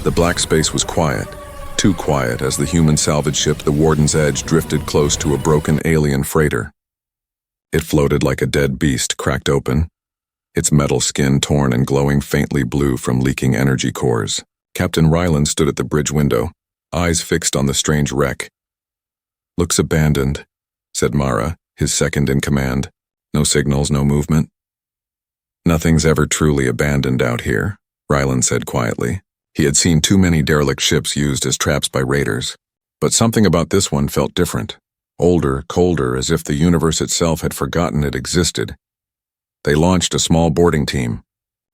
The black space was quiet, too quiet as the human salvage ship, the Warden's Edge, drifted close to a broken alien freighter. It floated like a dead beast cracked open, its metal skin torn and glowing faintly blue from leaking energy cores. Captain Rylan stood at the bridge window, eyes fixed on the strange wreck. "Looks abandoned," said Mara, his second in command. "No signals, no movement." "Nothing's ever truly abandoned out here," Rylan said quietly. He had seen too many derelict ships used as traps by raiders. But something about this one felt different. Older, colder, as if the universe itself had forgotten it existed. They launched a small boarding team.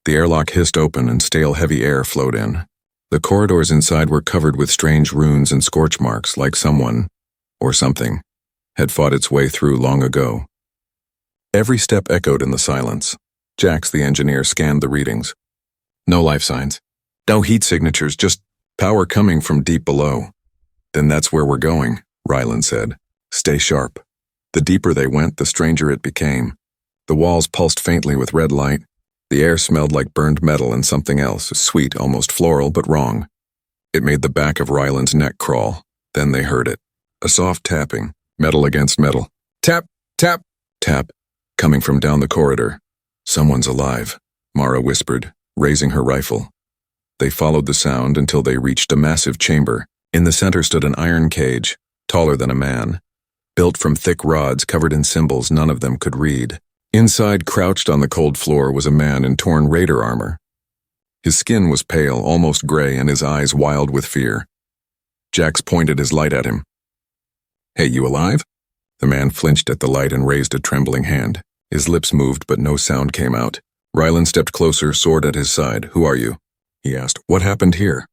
The airlock hissed open and stale heavy air flowed in. The corridors inside were covered with strange runes and scorch marks, like someone, or something, had fought its way through long ago. Every step echoed in the silence. Jax, the engineer, scanned the readings. No life signs. No heat signatures, just power coming from deep below. "Then that's where we're going," Rylan said. "Stay sharp." The deeper they went, the stranger it became. The walls pulsed faintly with red light. The air smelled like burned metal and something else, sweet, almost floral, but wrong. It made the back of Rylan's neck crawl. Then they heard it. A soft tapping, metal against metal. Tap, tap, tap, coming from down the corridor. "Someone's alive," Mara whispered, raising her rifle. They followed the sound until they reached a massive chamber. In the center stood an iron cage, taller than a man, built from thick rods covered in symbols none of them could read. Inside, crouched on the cold floor, was a man in torn raider armor. His skin was pale, almost gray, and his eyes wild with fear. Jax pointed his light at him. "Hey, you alive?" The man flinched at the light and raised a trembling hand. His lips moved, but no sound came out. Rylan stepped closer, sword at his side. "Who are you?" he asked. "What happened here?"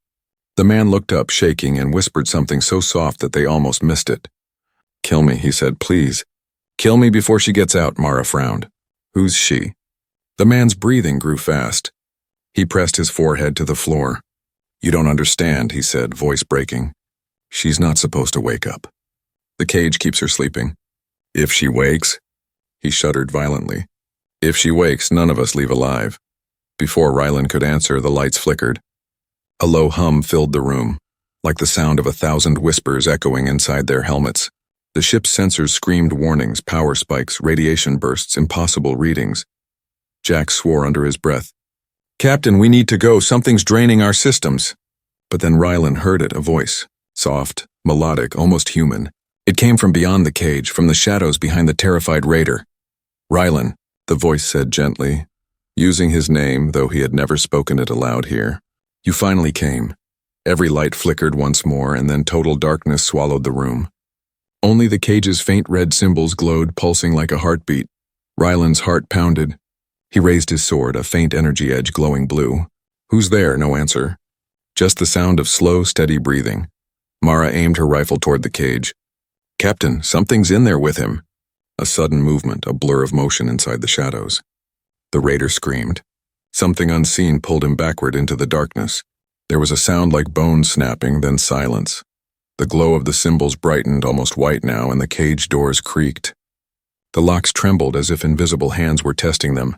The man looked up, shaking, and whispered something so soft that they almost missed it. "Kill me," he said, "please. Kill me before she gets out," Mara frowned. "Who's she?" The man's breathing grew fast. He pressed his forehead to the floor. "You don't understand," he said, voice breaking. "She's not supposed to wake up. The cage keeps her sleeping. If she wakes..." He shuddered violently. "If she wakes, none of us leave alive." Before Rylan could answer, the lights flickered. A low hum filled the room, like the sound of 1,000 whispers echoing inside their helmets. The ship's sensors screamed warnings, power spikes, radiation bursts, impossible readings. Jax swore under his breath. "Captain, we need to go. Something's draining our systems." But then Rylan heard it, a voice. Soft, melodic, almost human. It came from beyond the cage, from the shadows behind the terrified raider. "Rylan," the voice said gently, using his name, though he had never spoken it aloud here. "You finally came." Every light flickered once more, and then total darkness swallowed the room. Only the cage's faint red symbols glowed, pulsing like a heartbeat. Rylan's heart pounded. He raised his sword, a faint energy edge glowing blue. "Who's there?" No answer. Just the sound of slow, steady breathing. Mara aimed her rifle toward the cage. "Captain, something's in there with him." A sudden movement, a blur of motion inside the shadows. The raider screamed. Something unseen pulled him backward into the darkness. There was a sound like bones snapping, then silence. The glow of the symbols brightened, almost white now, and the cage doors creaked. The locks trembled as if invisible hands were testing them.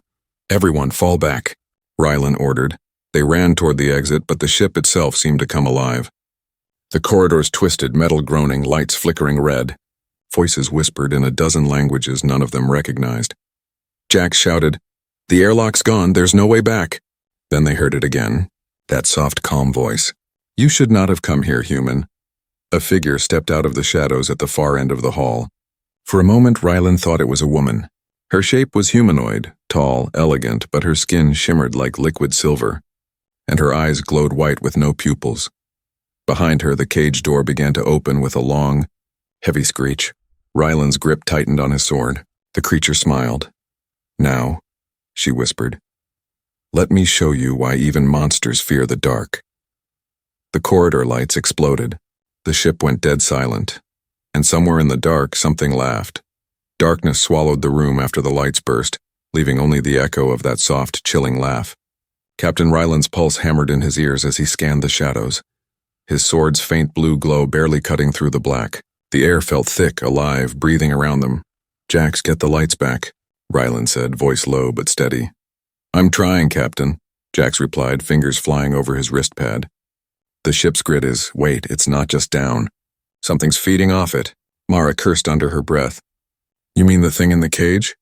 "Everyone, fall back," Rylan ordered. They ran toward the exit, but the ship itself seemed to come alive. The corridors twisted, metal groaning, lights flickering red. Voices whispered in a dozen languages none of them recognized. Jax shouted, "The airlock's gone, there's no way back." Then they heard it again, that soft, calm voice. "You should not have come here, human." A figure stepped out of the shadows at the far end of the hall. For a moment, Rylan thought it was a woman. Her shape was humanoid, tall, elegant, but her skin shimmered like liquid silver, and her eyes glowed white with no pupils. Behind her, the cage door began to open with a long, heavy screech. Rylan's grip tightened on his sword. The creature smiled. "Now," she whispered, "let me show you why even monsters fear the dark." The corridor lights exploded. The ship went dead silent, and somewhere in the dark, something laughed. Darkness swallowed the room after the lights burst, leaving only the echo of that soft, chilling laugh. Captain Rylan's pulse hammered in his ears as he scanned the shadows, his sword's faint blue glow barely cutting through the black. The air felt thick, alive, breathing around them. "Jax, get the lights back," Rylan said, voice low but steady. "I'm trying, Captain," Jax replied, fingers flying over his wrist pad. The ship's grid is, wait, it's not just down. Something's feeding off it. Mara cursed under her breath. You mean the thing in the cage?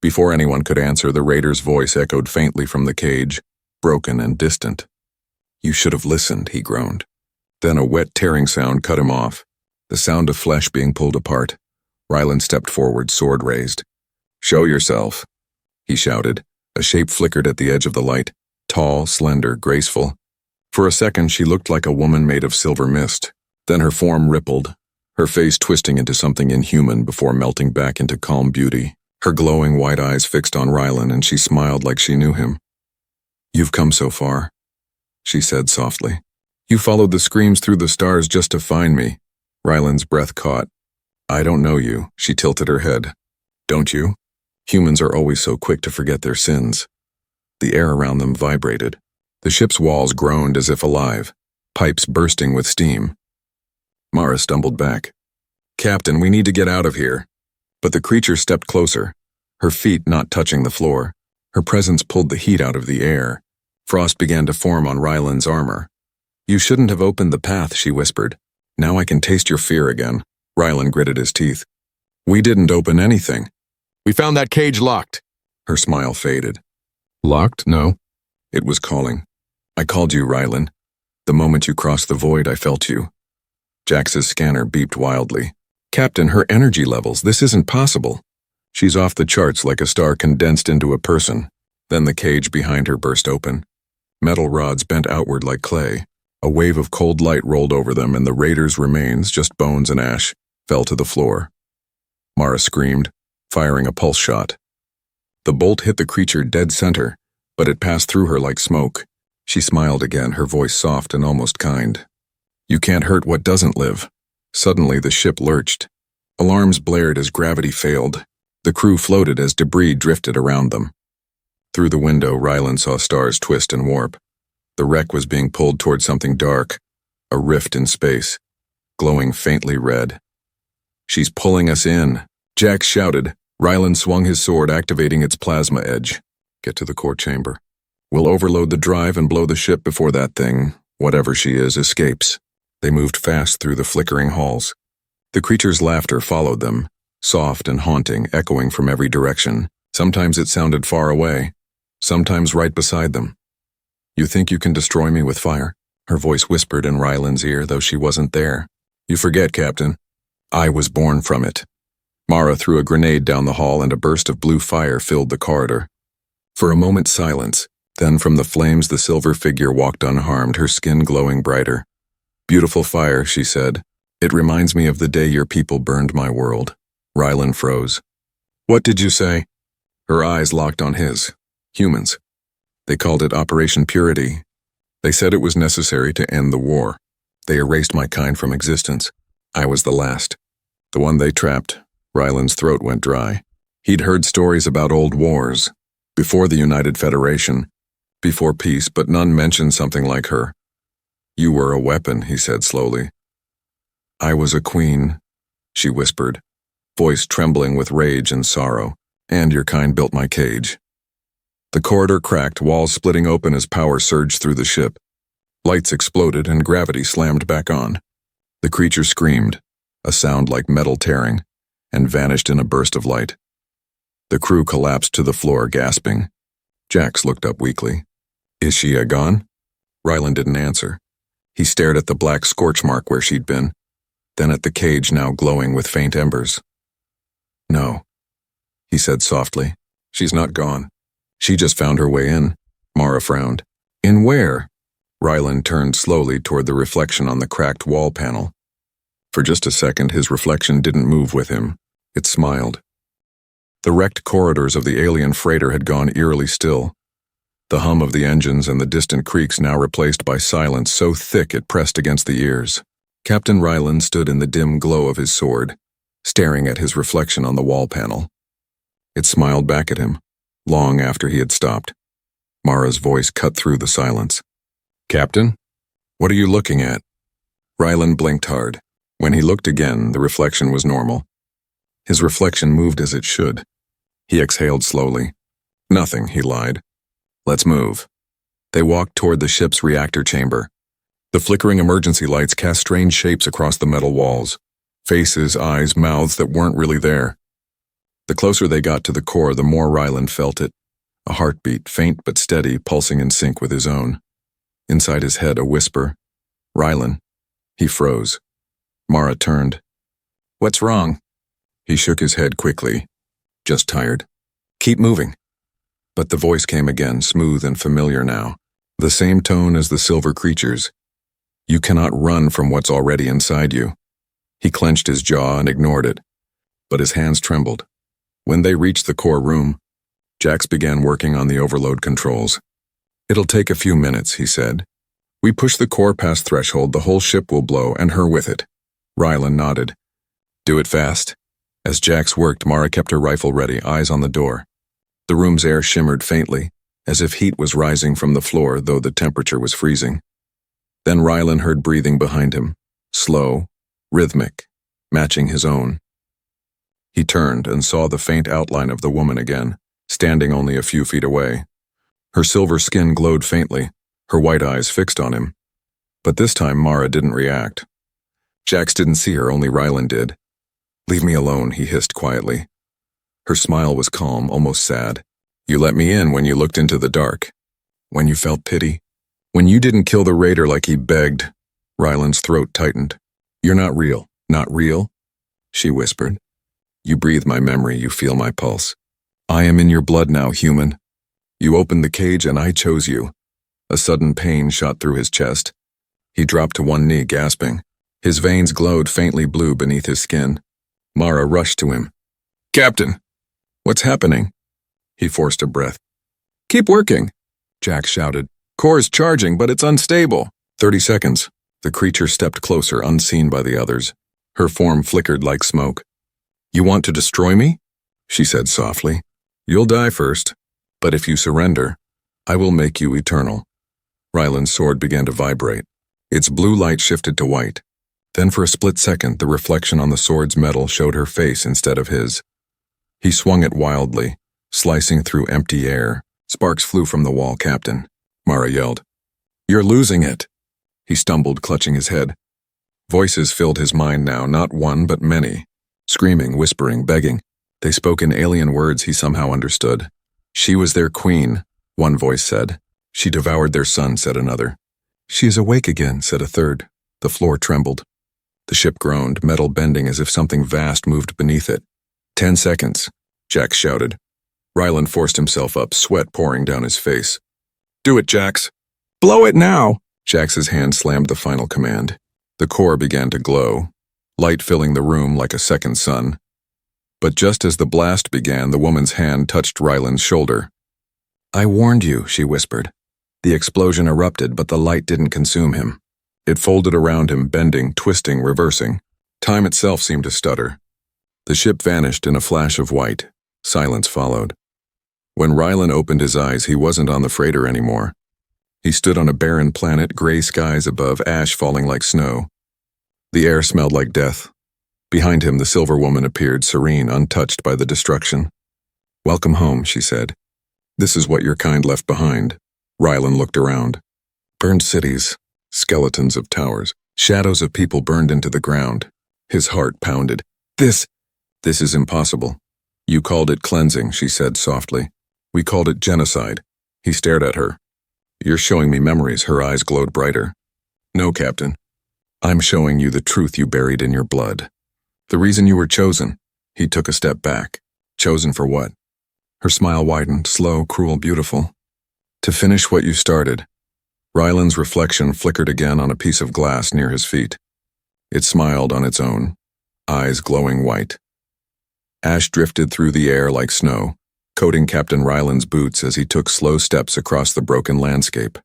Before anyone could answer, the raider's voice echoed faintly from the cage, broken and distant. You should have listened, he groaned. Then a wet tearing sound cut him off, the sound of flesh being pulled apart. Rylan stepped forward, sword raised. Show yourself, he shouted. A shape flickered at the edge of the light, tall, slender, graceful. For a second, she looked like a woman made of silver mist. Then her form rippled, her face twisting into something inhuman before melting back into calm beauty. Her glowing white eyes fixed on Rylan, and she smiled like she knew him. You've come so far, she said softly. You followed the screams through the stars just to find me. Rylan's breath caught. I don't know you, she tilted her head. Don't you? Humans are always so quick to forget their sins. The air around them vibrated. The ship's walls groaned as if alive, pipes bursting with steam. Mara stumbled back. Captain, we need to get out of here. But the creature stepped closer, her feet not touching the floor. Her presence pulled the heat out of the air. Frost began to form on Rylan's armor. You shouldn't have opened the path, she whispered. Now I can taste your fear again. Rylan gritted his teeth. We didn't open anything. We found that cage locked. Her smile faded. Locked? No. It was calling. I called you, Rylan. The moment you crossed the void, I felt you. Jax's scanner beeped wildly. Captain, her energy levels, this isn't possible. She's off the charts like a star condensed into a person. Then the cage behind her burst open. Metal rods bent outward like clay. A wave of cold light rolled over them, and the raider's remains, just bones and ash, fell to the floor. Mara screamed, firing a pulse shot. The bolt hit the creature dead center, but it passed through her like smoke. She smiled again, her voice soft and almost kind. You can't hurt what doesn't live. Suddenly the ship lurched. Alarms blared as gravity failed. The crew floated as debris drifted around them. Through the window, Rylan saw stars twist and warp. The wreck was being pulled toward something dark, a rift in space, glowing faintly red. She's pulling us in, Jax shouted. Rylan swung his sword, activating its plasma edge. Get to the core chamber. We'll overload the drive and blow the ship before that thing, whatever she is, escapes. They moved fast through the flickering halls. The creature's laughter followed them, soft and haunting, echoing from every direction. Sometimes it sounded far away, sometimes right beside them. You think you can destroy me with fire? Her voice whispered in Rylan's ear, though she wasn't there. You forget, Captain. I was born from it. Mara threw a grenade down the hall, and a burst of blue fire filled the corridor. For a moment, silence. Then from the flames the silver figure walked unharmed, her skin glowing brighter. Beautiful fire, she said. It reminds me of the day your people burned my world. Rylan froze. What did you say? Her eyes locked on his. Humans. They called it Operation Purity. They said it was necessary to end the war. They erased my kind from existence. I was the last. The one they trapped. Rylan's throat went dry. He'd heard stories about old wars. Before the United Federation. Before peace, but none mentioned something like her. You were a weapon, he said slowly. I was a queen, she whispered, voice trembling with rage and sorrow. And your kind built my cage. The corridor cracked, walls splitting open as power surged through the ship. Lights exploded and gravity slammed back on. The creature screamed, a sound like metal tearing, and vanished in a burst of light. The crew collapsed to the floor, gasping. Jax looked up weakly. Is she gone? Rylan didn't answer. He stared at the black scorch mark where she'd been, then at the cage now glowing with faint embers. No, he said softly. She's not gone. She just found her way in. Mara frowned. In where? Rylan turned slowly toward the reflection on the cracked wall panel. For just a second, his reflection didn't move with him. It smiled. The wrecked corridors of the alien freighter had gone eerily still. The hum of the engines and the distant creaks now replaced by silence so thick it pressed against the ears. Captain Rylan stood in the dim glow of his sword, staring at his reflection on the wall panel. It smiled back at him, long after he had stopped. Mara's voice cut through the silence. Captain? What are you looking at? Rylan blinked hard. When he looked again, the reflection was normal. His reflection moved as it should. He exhaled slowly. Nothing, he lied. Let's move. They walked toward the ship's reactor chamber. The flickering emergency lights cast strange shapes across the metal walls. Faces, eyes, mouths that weren't really there. The closer they got to the core, the more Rylan felt it. A heartbeat, faint but steady, pulsing in sync with his own. Inside his head, a whisper. Rylan. He froze. Mara turned. What's wrong? He shook his head quickly. Just tired. Keep moving. But the voice came again, smooth and familiar now. The same tone as the silver creatures. You cannot run from what's already inside you. He clenched his jaw and ignored it. But his hands trembled. When they reached the core room, Jax began working on the overload controls. It'll take a few minutes, he said. We push the core past threshold, the whole ship will blow, and her with it. Rylan nodded. Do it fast. As Jax worked, Mara kept her rifle ready, eyes on the door. The room's air shimmered faintly, as if heat was rising from the floor, though the temperature was freezing. Then Rylan heard breathing behind him, slow, rhythmic, matching his own. He turned and saw the faint outline of the woman again, standing only a few feet away. Her silver skin glowed faintly, her white eyes fixed on him. But this time Mara didn't react. Jax didn't see her, only Rylan did. Leave me alone, he hissed quietly. Her smile was calm, almost sad. You let me in when you looked into the dark. When you felt pity. When you didn't kill the raider like he begged. Rylan's throat tightened. You're not real. Not real? She whispered. You breathe my memory, you feel my pulse. I am in your blood now, human. You opened the cage and I chose you. A sudden pain shot through his chest. He dropped to one knee, gasping. His veins glowed faintly blue beneath his skin. Mara rushed to him. Captain! What's happening? He forced a breath. Keep working, Jax shouted. Core's charging, but it's unstable. 30 seconds. The creature stepped closer, unseen by the others. Her form flickered like smoke. You want to destroy me? She said softly. You'll die first, but if you surrender, I will make you eternal. Rylan's sword began to vibrate. Its blue light shifted to white. Then for a split second, the reflection on the sword's metal showed her face instead of his. He swung it wildly, slicing through empty air. Sparks flew from the wall, Captain. Mara yelled. You're losing it. He stumbled, clutching his head. Voices filled his mind now, not one but many. Screaming, whispering, begging. They spoke in alien words he somehow understood. She was their queen, one voice said. She devoured their son, said another. She is awake again, said a third. The floor trembled. The ship groaned, metal bending as if something vast moved beneath it. 10 seconds, Jax shouted. Rylan forced himself up, sweat pouring down his face. Do it, Jax. Blow it now! Jax's hand slammed the final command. The core began to glow, light filling the room like a second sun. But just as the blast began, the woman's hand touched Rylan's shoulder. I warned you, she whispered. The explosion erupted, but the light didn't consume him. It folded around him, bending, twisting, reversing. Time itself seemed to stutter. The ship vanished in a flash of white. Silence followed. When Rylan opened his eyes, he wasn't on the freighter anymore. He stood on a barren planet, gray skies above, ash falling like snow. The air smelled like death. Behind him, the silver woman appeared, serene, untouched by the destruction. Welcome home, she said. This is what your kind left behind. Rylan looked around. Burned cities, skeletons of towers, shadows of people burned into the ground. His heart pounded. This is impossible. You called it cleansing, she said softly. We called it genocide. He stared at her. You're showing me memories, her eyes glowed brighter. No, Captain. I'm showing you the truth you buried in your blood. The reason you were chosen. He took a step back. Chosen for what? Her smile widened, slow, cruel, beautiful. To finish what you started. Rylan's reflection flickered again on a piece of glass near his feet. It smiled on its own, eyes glowing white. Ash drifted through the air like snow, coating Captain Rylan's boots as he took slow steps across the broken landscape.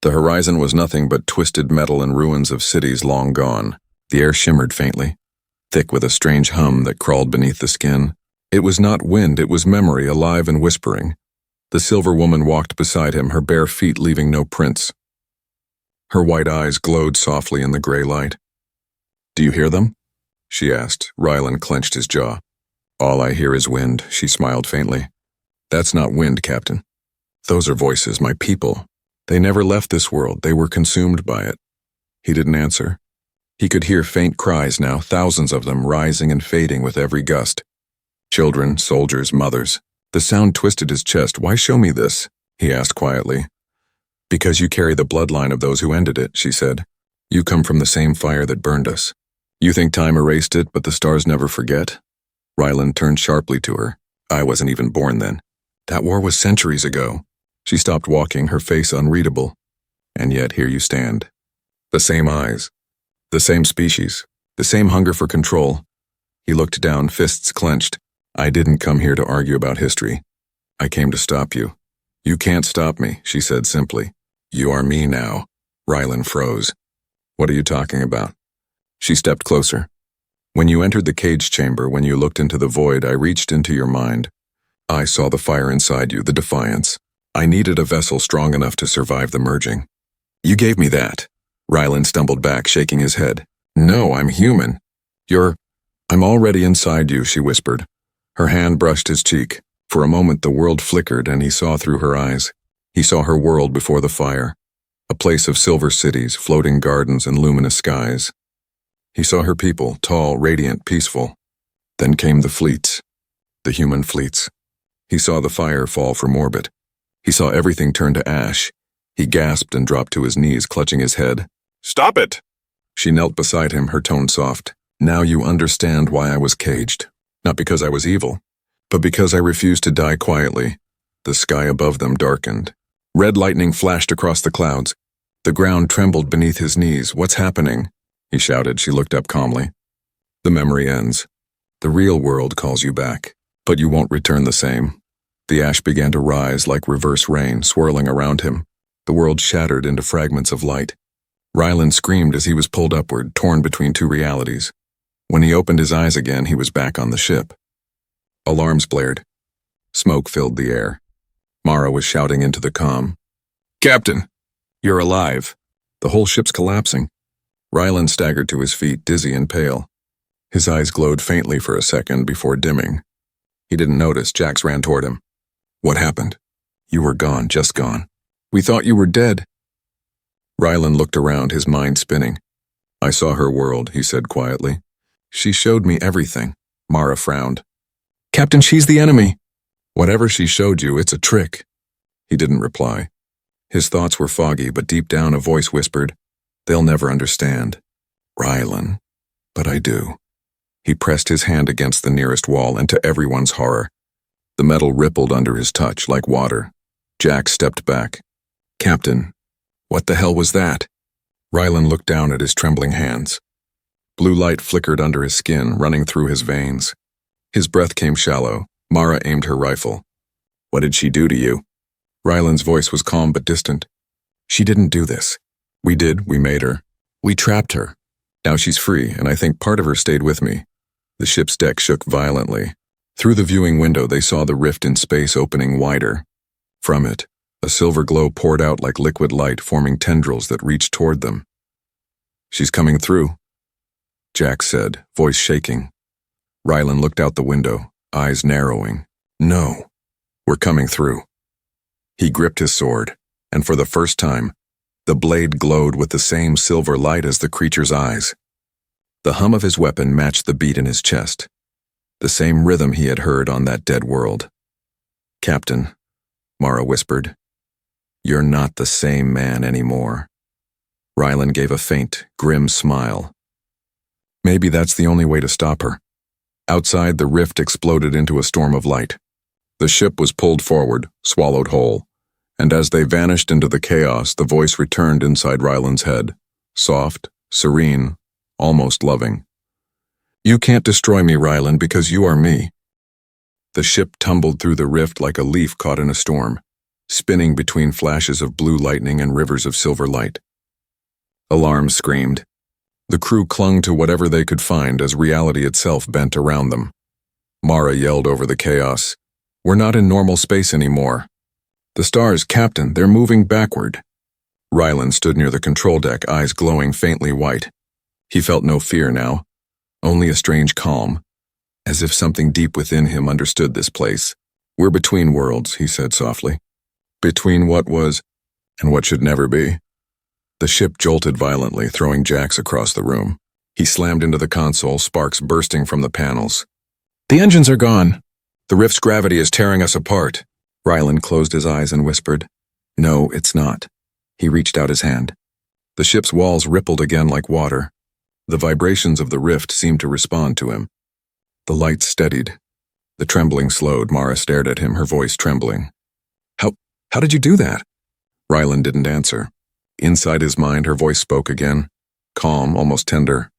The horizon was nothing but twisted metal and ruins of cities long gone. The air shimmered faintly, thick with a strange hum that crawled beneath the skin. It was not wind, it was memory, alive and whispering. The silver woman walked beside him, her bare feet leaving no prints. Her white eyes glowed softly in the gray light. Do you hear them? She asked. Rylan clenched his jaw. All I hear is wind, she smiled faintly. That's not wind, Captain. Those are voices, my people. They never left this world, they were consumed by it. He didn't answer. He could hear faint cries now, thousands of them rising and fading with every gust. Children, soldiers, mothers. The sound twisted his chest. "Why show me this?" he asked quietly. "Because you carry the bloodline of those who ended it," she said. "You come from the same fire that burned us. You think time erased it, but the stars never forget?" Rylan turned sharply to her. "I wasn't even born then. That war was centuries ago." She stopped walking, her face unreadable. "And yet here you stand. The same eyes. The same species. The same hunger for control." He looked down, fists clenched. "I didn't come here to argue about history. I came to stop you." "You can't stop me," she said simply. "You are me now." Rylan froze. "What are you talking about?" She stepped closer. "When you entered the cage chamber, when you looked into the void, I reached into your mind. I saw the fire inside you, the defiance. I needed a vessel strong enough to survive the merging. You gave me that." Rylan stumbled back, shaking his head. "No, I'm human. I'm already inside you," she whispered. Her hand brushed his cheek. For a moment the world flickered and he saw through her eyes. He saw her world before the fire. A place of silver cities, floating gardens, and luminous skies. He saw her people, tall, radiant, peaceful. Then came the fleets. The human fleets. He saw the fire fall from orbit. He saw everything turn to ash. He gasped and dropped to his knees, clutching his head. "Stop it!" She knelt beside him, her tone soft. "Now you understand why I was caged. Not because I was evil, but because I refused to die quietly." The sky above them darkened. Red lightning flashed across the clouds. The ground trembled beneath his knees. "What's happening?" he shouted. She looked up calmly. "The memory ends. The real world calls you back, but you won't return the same." The ash began to rise like reverse rain, swirling around him. The world shattered into fragments of light. Rylan screamed as he was pulled upward, torn between two realities. When he opened his eyes again, he was back on the ship. Alarms blared. Smoke filled the air. Mara was shouting into the comm. "Captain, you're alive." The whole ship's collapsing. Rylan staggered to his feet, dizzy and pale. His eyes glowed faintly for a second before dimming. He didn't notice. Jax ran toward him. "What happened?" "You were gone, just gone. We thought you were dead." Rylan looked around, his mind spinning. "I saw her world," he said quietly. "She showed me everything." Mara frowned. "Captain, she's the enemy." "Whatever she showed you, it's a trick." He didn't reply. His thoughts were foggy, but deep down a voice whispered, "They'll never understand." "Rylan, but I do." He pressed his hand against the nearest wall, and to everyone's horror, the metal rippled under his touch like water. Jack stepped back. "Captain, what the hell was that?" Rylan looked down at his trembling hands. Blue light flickered under his skin, running through his veins. His breath came shallow. Mara aimed her rifle. "What did she do to you?" Rylan's voice was calm but distant. "She didn't do this. We did, we made her. We trapped her. Now she's free, and I think part of her stayed with me." The ship's deck shook violently. Through the viewing window they saw the rift in space opening wider. From it, a silver glow poured out like liquid light, forming tendrils that reached toward them. "She's coming through," Jack said, voice shaking. Rylan looked out the window, eyes narrowing. "No, we're coming through." He gripped his sword, and for the first time, the blade glowed with the same silver light as the creature's eyes. The hum of his weapon matched the beat in his chest, the same rhythm he had heard on that dead world. "Captain," Mara whispered, "you're not the same man anymore." Rylan gave a faint, grim smile. Maybe that's the only way to stop her. Outside, the rift exploded into a storm of light. The ship was pulled forward, swallowed whole, and as they vanished into the chaos, the voice returned inside Rylan's head, soft, serene, almost loving. "You can't destroy me, Rylan, because you are me." The ship tumbled through the rift like a leaf caught in a storm, spinning between flashes of blue lightning and rivers of silver light. Alarms screamed. The crew clung to whatever they could find as reality itself bent around them. Mara yelled over the chaos, "We're not in normal space anymore." "The stars, Captain, they're moving backward." Rylan stood near the control deck, eyes glowing faintly white. He felt no fear now, only a strange calm, as if something deep within him understood this place. "We're between worlds," he said softly. "Between what was and what should never be." The ship jolted violently, throwing Jax across the room. He slammed into the console, sparks bursting from the panels. "The engines are gone. The rift's gravity is tearing us apart." Rylan closed his eyes and whispered, "No, it's not." He reached out his hand. The ship's walls rippled again like water. The vibrations of the rift seemed to respond to him. The lights steadied. The trembling slowed. Mara stared at him, her voice trembling. How did you do that?" Rylan didn't answer. Inside his mind, her voice spoke again, calm, almost tender.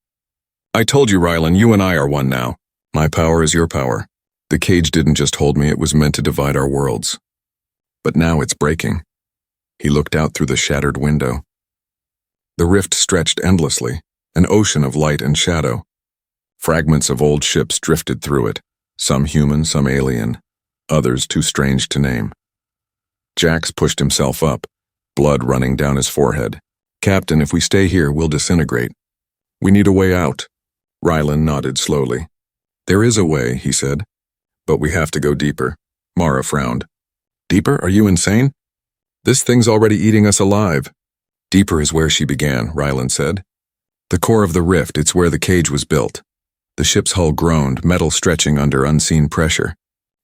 "I told you, Rylan, you and I are one now. My power is your power. The cage didn't just hold me, it was meant to divide our worlds. But now it's breaking." He looked out through the shattered window. The rift stretched endlessly, an ocean of light and shadow. Fragments of old ships drifted through it, some human, some alien, others too strange to name. Jax pushed himself up, blood running down his forehead. "Captain, if we stay here, we'll disintegrate. We need a way out." Rylan nodded slowly. "There is a way," he said, "but we have to go deeper." Mara frowned. "Deeper? Are you insane? This thing's already eating us alive." "Deeper is where she began," Rylan said. "The core of the rift, it's where the cage was built." The ship's hull groaned, metal stretching under unseen pressure.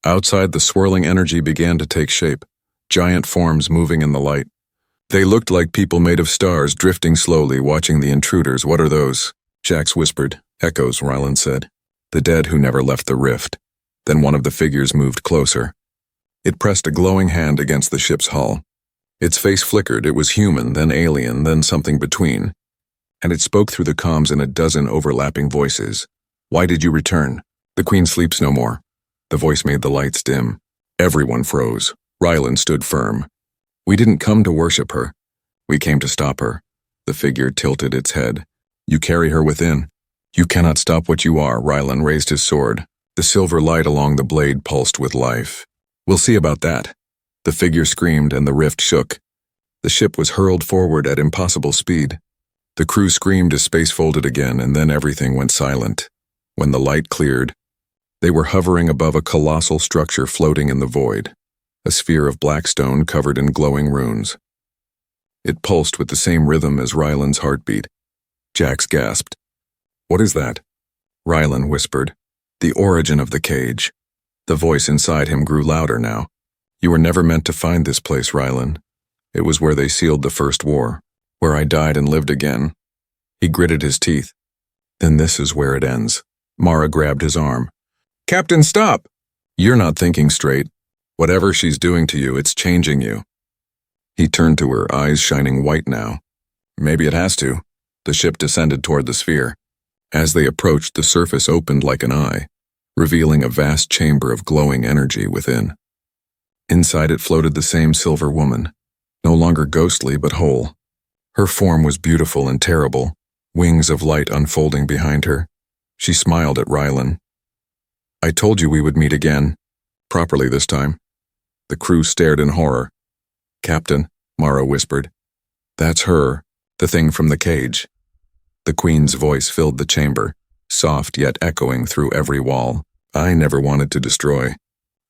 Outside, the swirling energy began to take shape, giant forms moving in the light. They looked like people made of stars, drifting slowly, watching the intruders. "What are those?" Jax whispered. "Echoes," Rylan said. "The dead who never left the rift." Then one of the figures moved closer. It pressed a glowing hand against the ship's hull. Its face flickered. It was human, then alien, then something between. And it spoke through the comms in a dozen overlapping voices. "Why did you return?" "The Queen sleeps no more." The voice made the lights dim. Everyone froze. Rylan stood firm. "We didn't come to worship her. We came to stop her." The figure tilted its head. "You carry her within. You cannot stop what you are." Rylan raised his sword. The silver light along the blade pulsed with life. "We'll see about that." The figure screamed and the rift shook. The ship was hurled forward at impossible speed. The crew screamed as space folded again, and then everything went silent. When the light cleared, they were hovering above a colossal structure floating in the void, a sphere of black stone covered in glowing runes. It pulsed with the same rhythm as Rylan's heartbeat. Jax gasped. "What is that?" Rylan whispered. "The origin of the cage." The voice inside him grew louder now. "You were never meant to find this place, Rylan. It was where they sealed the first war, where I died and lived again." He gritted his teeth. "Then this is where it ends." Mara grabbed his arm. "Captain, stop!" "You're not thinking straight. Whatever she's doing to you, it's changing you." He turned to her, eyes shining white now. "Maybe it has to." The ship descended toward the sphere. As they approached, the surface opened like an eye, revealing a vast chamber of glowing energy within. Inside it floated the same silver woman, no longer ghostly but whole. Her form was beautiful and terrible, wings of light unfolding behind her. She smiled at Rylan. "I told you we would meet again. Properly this time." The crew stared in horror. "Captain," Mara whispered. "That's her, the thing from the cage." The Queen's voice filled the chamber, soft yet echoing through every wall. "I never wanted to destroy.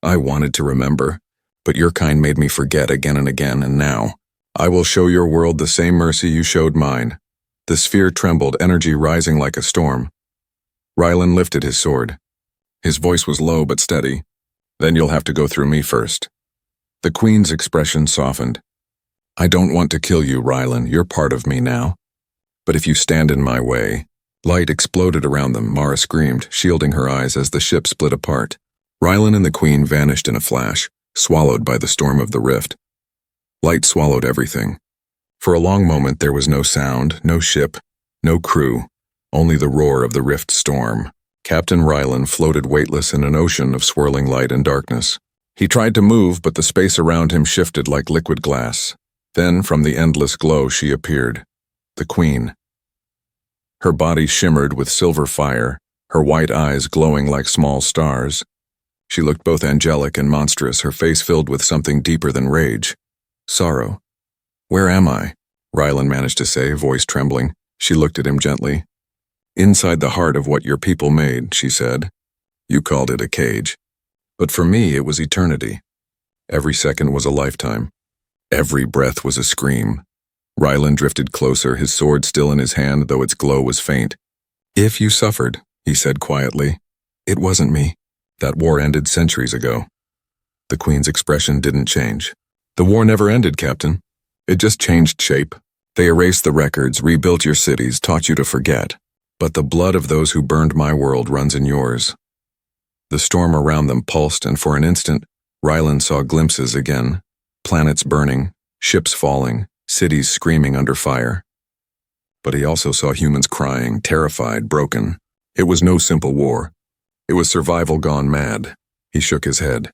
I wanted to remember. But your kind made me forget again and again, and now, I will show your world the same mercy you showed mine." The sphere trembled, energy rising like a storm. Rylan lifted his sword. His voice was low but steady. "Then you'll have to go through me first." The Queen's expression softened. "I don't want to kill you, Rylan. You're part of me now. But if you stand in my way..." Light exploded around them, Mara screamed, shielding her eyes as the ship split apart. Rylan and the Queen vanished in a flash, swallowed by the storm of the rift. Light swallowed everything. For a long moment there was no sound, no ship, no crew, only the roar of the rift storm. Captain Rylan floated weightless in an ocean of swirling light and darkness. He tried to move, but the space around him shifted like liquid glass. Then, from the endless glow, she appeared. The Queen. Her body shimmered with silver fire, her white eyes glowing like small stars. She looked both angelic and monstrous, her face filled with something deeper than rage. Sorrow. "Where am I?" Rylan managed to say, voice trembling. She looked at him gently. "Inside the heart of what your people made," she said. "You called it a cage. But for me, it was eternity. Every second was a lifetime. Every breath was a scream. Rylan drifted closer, his sword still in his hand, though its glow was faint. "If you suffered," he said quietly, "it wasn't me. That war ended centuries ago." The Queen's expression didn't change. "The war never ended, Captain. It just changed shape. They erased the records, rebuilt your cities, taught you to forget. But the blood of those who burned my world runs in yours." The storm around them pulsed, and for an instant, Rylan saw glimpses again. Planets burning, ships falling, cities screaming under fire. But he also saw humans crying, terrified, broken. It was no simple war. It was survival gone mad. He shook his head.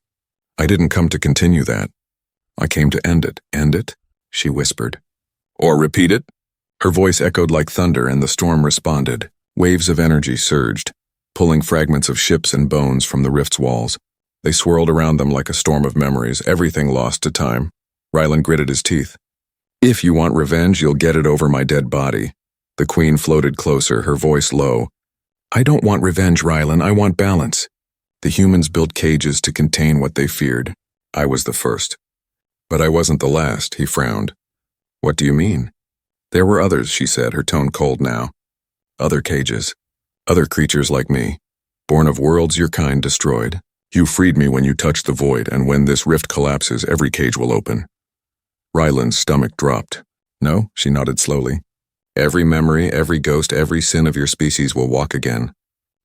"I didn't come to continue that. I came to end it." "End it?" she whispered. "Or repeat it?" Her voice echoed like thunder, and the storm responded. Waves of energy surged, pulling fragments of ships and bones from the rift's walls. They swirled around them like a storm of memories, everything lost to time. Rylan gritted his teeth. "If you want revenge, you'll get it over my dead body." The Queen floated closer, her voice low. "I don't want revenge, Rylan. I want balance." The humans built cages to contain what they feared. I was the first. But I wasn't the last, he frowned. "What do you mean?" "There were others," she said, her tone cold now. "Other cages. Other creatures like me. Born of worlds your kind destroyed. You freed me when you touched the void, and when this rift collapses, every cage will open." Rylan's stomach dropped. "No," she nodded slowly. "Every memory, every ghost, every sin of your species will walk again.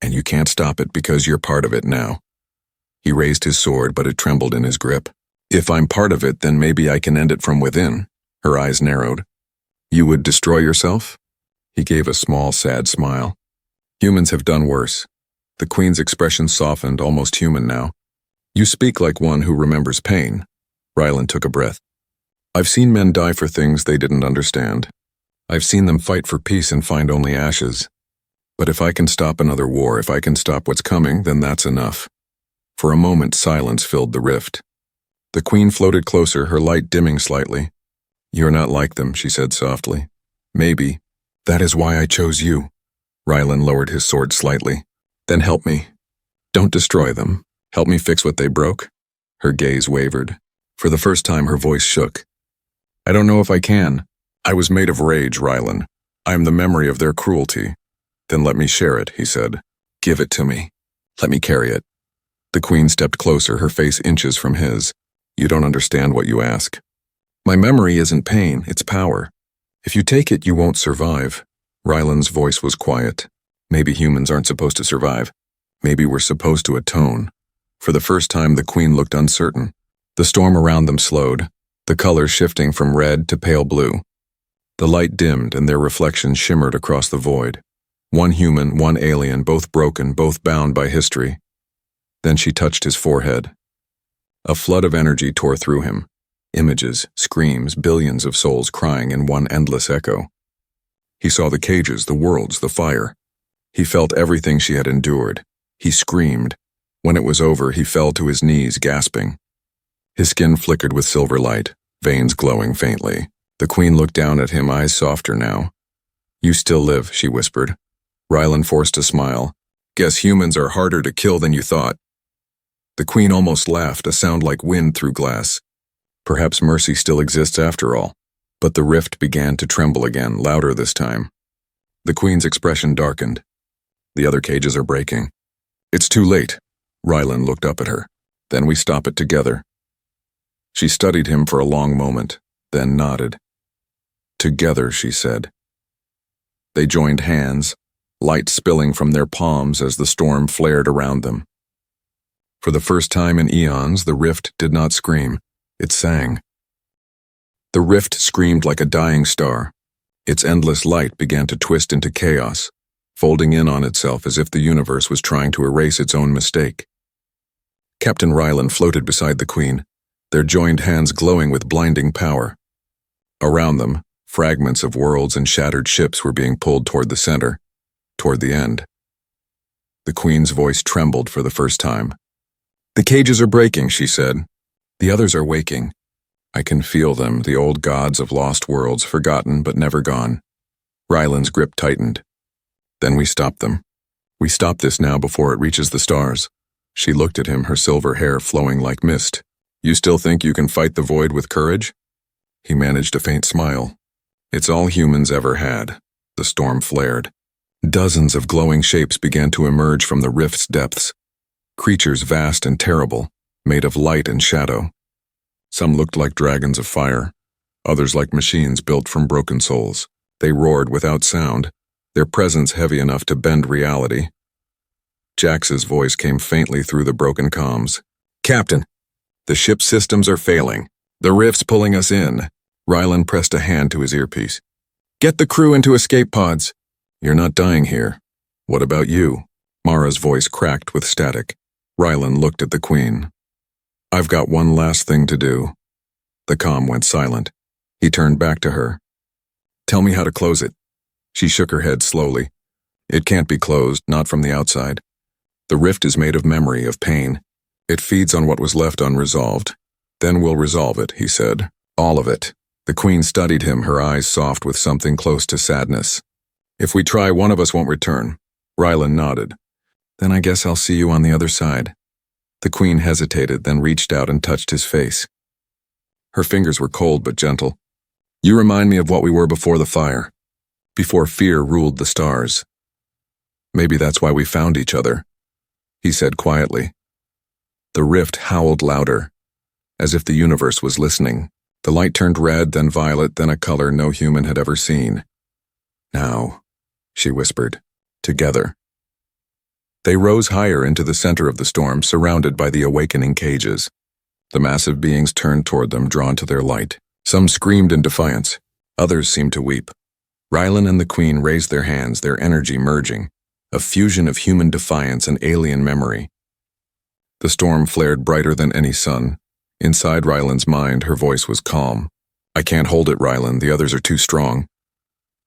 And you can't stop it because you're part of it now." He raised his sword, but it trembled in his grip. "If I'm part of it, then maybe I can end it from within." Her eyes narrowed. "You would destroy yourself?" He gave a small, sad smile. "Humans have done worse." The Queen's expression softened, almost human now. "You speak like one who remembers pain." Rylan took a breath. "I've seen men die for things they didn't understand. I've seen them fight for peace and find only ashes. But if I can stop another war, if I can stop what's coming, then that's enough." For a moment, silence filled the rift. The Queen floated closer, her light dimming slightly. "You're not like them," she said softly. "Maybe. That is why I chose you." Rylan lowered his sword slightly. "Then help me. Don't destroy them. Help me fix what they broke." Her gaze wavered. For the first time, her voice shook. "I don't know if I can. I was made of rage, Rylan. I am the memory of their cruelty." "Then let me share it," he said. "Give it to me. Let me carry it." The Queen stepped closer, her face inches from his. "You don't understand what you ask. My memory isn't pain, it's power. If you take it, you won't survive." Rylan's voice was quiet. "Maybe humans aren't supposed to survive. Maybe we're supposed to atone." For the first time, the Queen looked uncertain. The storm around them slowed, the colors shifting from red to pale blue. The light dimmed, and their reflections shimmered across the void. One human, one alien, both broken, both bound by history. Then she touched his forehead. A flood of energy tore through him. Images, screams, billions of souls crying in one endless echo. He saw the cages, the worlds, the fire. He felt everything she had endured. He screamed. When it was over, he fell to his knees, gasping. His skin flickered with silver light, veins glowing faintly. The Queen looked down at him, eyes softer now. "You still live," she whispered. Rylan forced a smile. "Guess humans are harder to kill than you thought." The Queen almost laughed, a sound like wind through glass. Perhaps mercy still exists after all. But the rift began to tremble again, louder this time. The Queen's expression darkened. "The other cages are breaking." "It's too late." Rylan looked up at her. "Then we stop it together." She studied him for a long moment, then nodded. "Together," she said. They joined hands, light spilling from their palms as the storm flared around them. For the first time in eons, the rift did not scream. It sang. The rift screamed like a dying star. Its endless light began to twist into chaos, folding in on itself as if the universe was trying to erase its own mistake. Captain Rylan floated beside the Queen, their joined hands glowing with blinding power. Around them, fragments of worlds and shattered ships were being pulled toward the center, toward the end. The Queen's voice trembled for the first time. "The cages are breaking," she said. "The others are waking. I can feel them, the old gods of lost worlds, forgotten but never gone." Rylan's grip tightened. "Then we stop them. We stop this now before it reaches the stars." She looked at him, her silver hair flowing like mist. "You still think you can fight the void with courage?" He managed a faint smile. It's all humans ever had. The storm flared. Dozens of glowing shapes began to emerge from the rift's depths. Creatures vast and terrible, made of light and shadow. Some looked like dragons of fire, others like machines built from broken souls. They roared without sound, their presence heavy enough to bend reality. Jax's voice came faintly through the broken comms. "Captain, the ship's systems are failing. The rift's pulling us in." Rylan pressed a hand to his earpiece. "Get the crew into escape pods." "You're not dying here. What about you?" Mara's voice cracked with static. Rylan looked at the Queen. "I've got one last thing to do." The comm went silent. He turned back to her. "Tell me how to close it." She shook her head slowly. "It can't be closed, not from the outside. The rift is made of memory, of pain. It feeds on what was left unresolved. Then we'll resolve it," he said. "All of it." The Queen studied him, her eyes soft with something close to sadness. "If we try, one of us won't return." Rylan nodded. "Then I guess I'll see you on the other side." The Queen hesitated, then reached out and touched his face. Her fingers were cold but gentle. "You remind me of what we were before the fire, before fear ruled the stars. Maybe that's why we found each other," he said quietly. The rift howled louder, as if the universe was listening. The light turned red, then violet, then a color no human had ever seen. "Now," she whispered, "together." They rose higher into the center of the storm, surrounded by the awakening cages. The massive beings turned toward them, drawn to their light. Some screamed in defiance. Others seemed to weep. Rylan and the Queen raised their hands, their energy merging, a fusion of human defiance and alien memory. The storm flared brighter than any sun. Inside Rylan's mind, her voice was calm. "I can't hold it, Rylan. The others are too strong."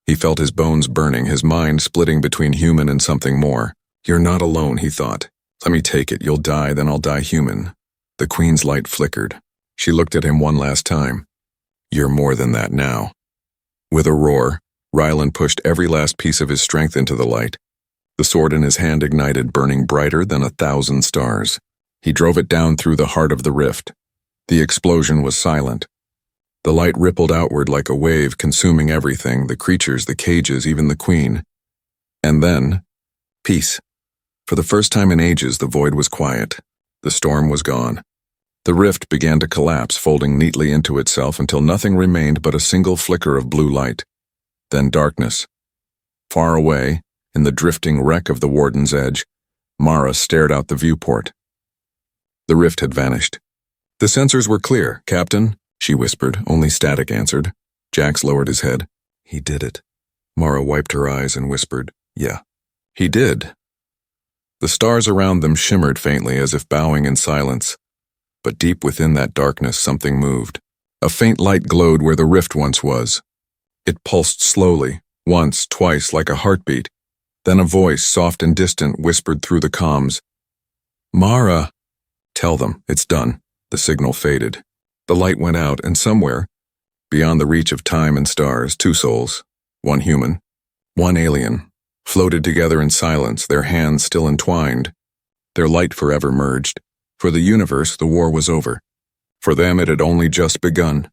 He felt his bones burning, his mind splitting between human and something more. "You're not alone," he thought. "Let me take it. You'll die, then I'll die human." The Queen's light flickered. She looked at him one last time. "You're more than that now." With a roar, Rylan pushed every last piece of his strength into the light. The sword in his hand ignited, burning brighter than 1,000 stars. He drove it down through the heart of the rift. The explosion was silent. The light rippled outward like a wave, consuming everything, the creatures, the cages, even the Queen. And then, peace. For the first time in ages, the void was quiet. The storm was gone. The rift began to collapse, folding neatly into itself until nothing remained but a single flicker of blue light. Then darkness. Far away, in the drifting wreck of the Warden's Edge, Mara stared out the viewport. The rift had vanished. "The sensors were clear, Captain," she whispered. Only static answered. Jax lowered his head. "He did it." Mara wiped her eyes and whispered, "Yeah, he did." The stars around them shimmered faintly as if bowing in silence. But deep within that darkness, something moved. A faint light glowed where the rift once was. It pulsed slowly, once, twice, like a heartbeat. Then a voice, soft and distant, whispered through the comms. "Mara!" "Tell them, it's done." The signal faded. The light went out, and somewhere, beyond the reach of time and stars, two souls, one human, one alien, floated together in silence, their hands still entwined. Their light forever merged. For the universe, the war was over. For them, it had only just begun.